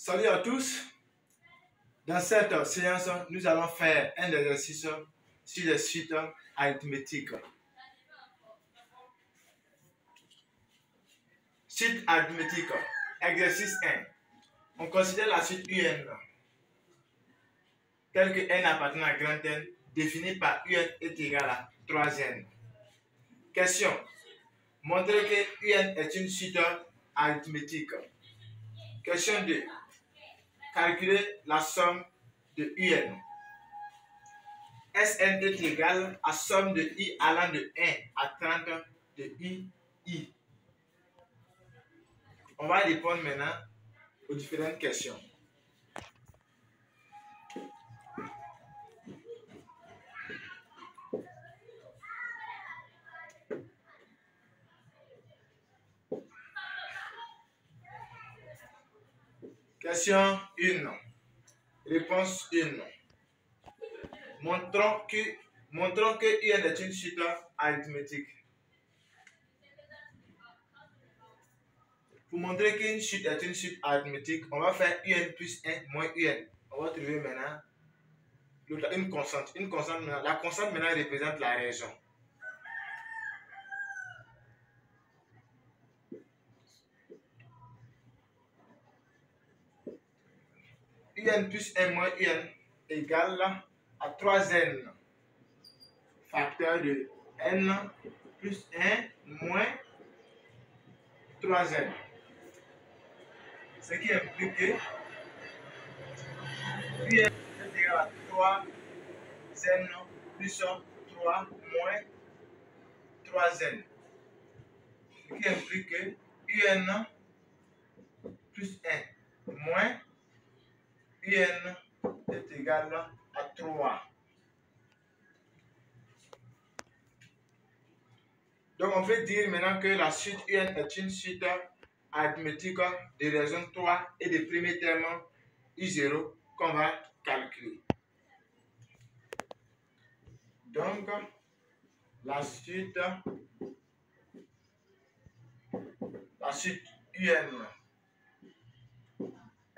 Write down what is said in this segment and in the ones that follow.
Salut à tous. Dans cette séance, nous allons faire un exercice sur les suites arithmétiques. Suite arithmétique. Exercice 1. On considère la suite UN telle que n appartient à grand N définie par UN est égal à 3n. Question. Montrer que UN est une suite arithmétique. Question 2. Calculer la somme de UN. Sn est égal à somme de i allant de 1 à 30 de i. On va répondre maintenant aux différentes questions. Question 1. Réponse 1. Montrons que UN est une suite arithmétique. Pour montrer qu'une suite est une suite arithmétique, on va faire UN plus 1 moins UN. On va trouver maintenant une constante. La constante maintenant représente la raison. UN plus 1 moins UN égale à 3n. Facteur de n plus 1 moins 3n. Ce qui implique que UN est égal à 3n plus 3 moins 3n. Ce qui implique que UN plus 1 moins UN est égal à 3. Donc on peut dire maintenant que la suite UN est une suite arithmétique de raison 3 et de premier terme I0 qu'on va calculer. Donc la suite UN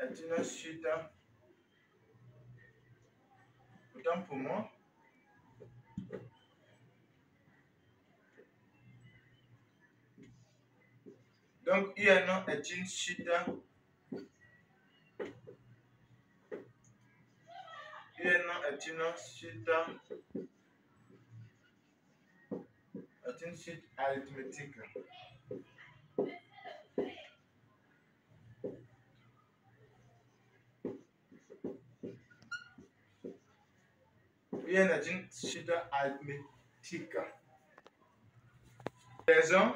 est une suite, autant pour moi, donc UN est une suite arithmétique. UN est une suite arithmétique. Raison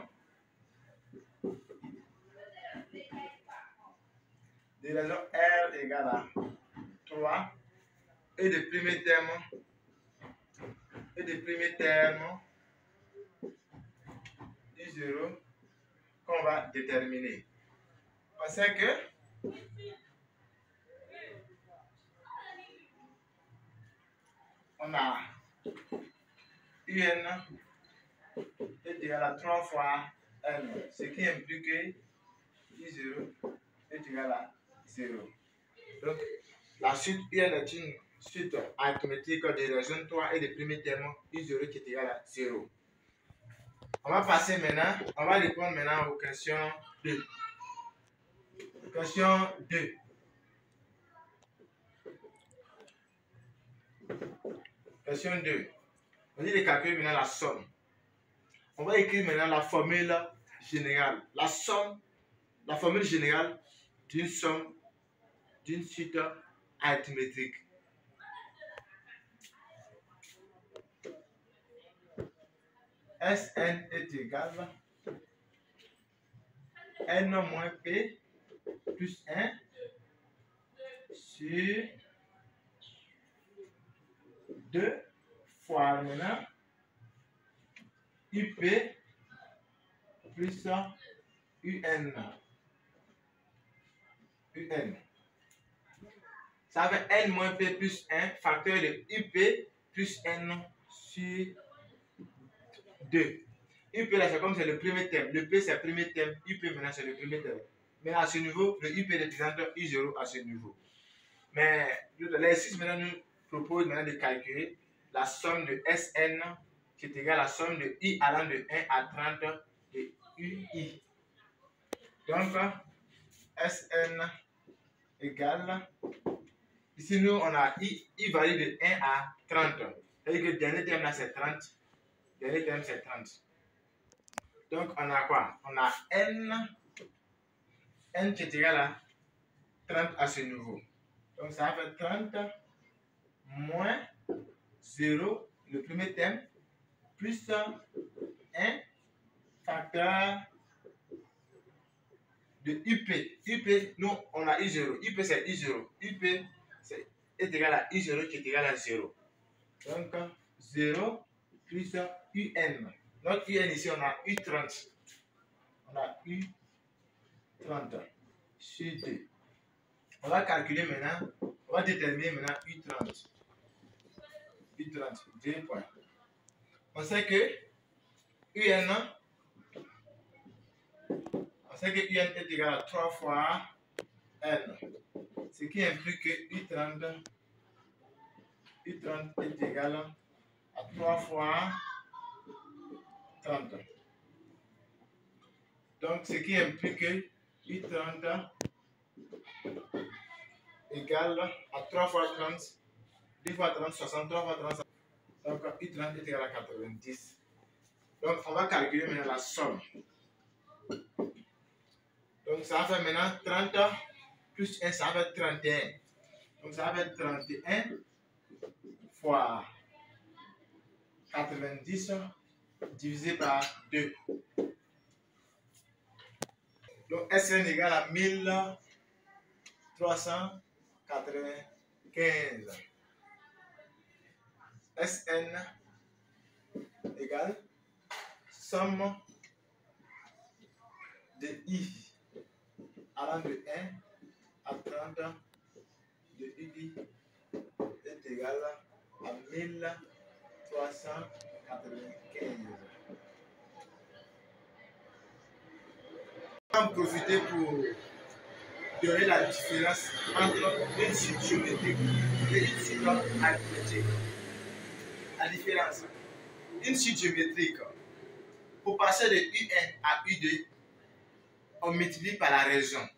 R égale à 3 et de premier terme I0 qu'on va déterminer. On sait que on a UN est égal à 3 fois N, ce qui implique que I0 est égal à 0. Donc, la suite UN est une suite arithmétique de raison 3 et de premier terme I0 qui est égal à 0. On va passer maintenant, on va répondre maintenant aux questions 2. Question 2. Question 2. On dit de calculer maintenant la somme. On va écrire maintenant la formule générale. La formule générale d'une somme d'une suite arithmétique. Sn est égal à n moins p plus 1 sur 2 fois maintenant ip plus un. Ça fait n moins p plus 1 facteur de ip plus n sur 2. IP là c'est comme c'est le premier terme. Le P c'est le premier terme. IP maintenant c'est le premier terme. Mais à ce niveau, le IP représente I0 à ce niveau. Mais l'exercice maintenant nous propose maintenant de calculer la somme de Sn qui est égale à la somme de I allant de 1 à 30 de UI. Donc, Sn égale, ici nous on a I varie de 1 à 30. C'est-à-dire que le dernier terme là c'est 30. Le dernier terme c'est 30. Donc on a quoi? On a N qui est égal à 30 à ce niveau. Donc ça fait 30 moins 0, le premier terme, plus 1 facteur de UP. UP, nous on a I0. UP c'est I0. UP est égal à I0 qui est égal à 0. Donc 0 plus UN. Notre UN ici on a U30. On a U30 sur 2. On va calculer maintenant, on va déterminer maintenant U30. U30, 2 points. On sait que UN est égal à 3 fois N. Ce qui implique que U30 est égal à 3 fois 30. Donc, ce qui implique que U30 égale à 3 fois 30, 2 fois 30, 63 fois 30. Donc, U30 est égal à 90. Donc, on va calculer maintenant la somme. Donc, ça va faire maintenant 30 plus 1, ça va faire 31. Donc, ça va faire 31 fois 90 divisé par 2. Donc, Sn égale à 1395. Sn égale somme de I allant de 1 à 30 de UI est égal à 1395. On va en profiter pour donner la différence entre une suite géométrique et une suite arithmétique. La différence. Une suite géométrique, pour passer de U1 à U2, on multiplie par la raison.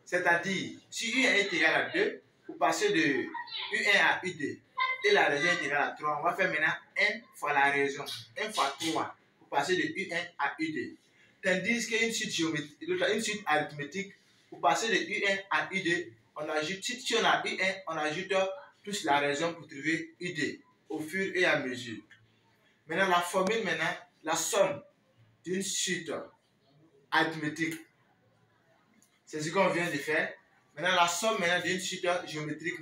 C'est-à-dire, si U1 est égal à 2, pour passer de U1 à U2 et la raison est égale à 3, on va faire maintenant 1 fois la raison, 1 fois 3, pour passer de U1 à U2. Tandis qu'une suite géométrique, une suite arithmétique, pour passer de U1 à U2, on ajoute, si on a U1, on ajoute plus la raison pour trouver U2 au fur et à mesure. Maintenant, la formule, la somme d'une suite arithmétique, c'est ce qu'on vient de faire. Maintenant, la somme d'une suite géométrique,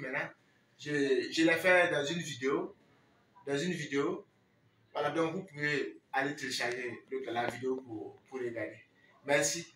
je l'ai fait dans une vidéo. Voilà, donc vous pouvez aller télécharger la vidéo pour regarder. Merci.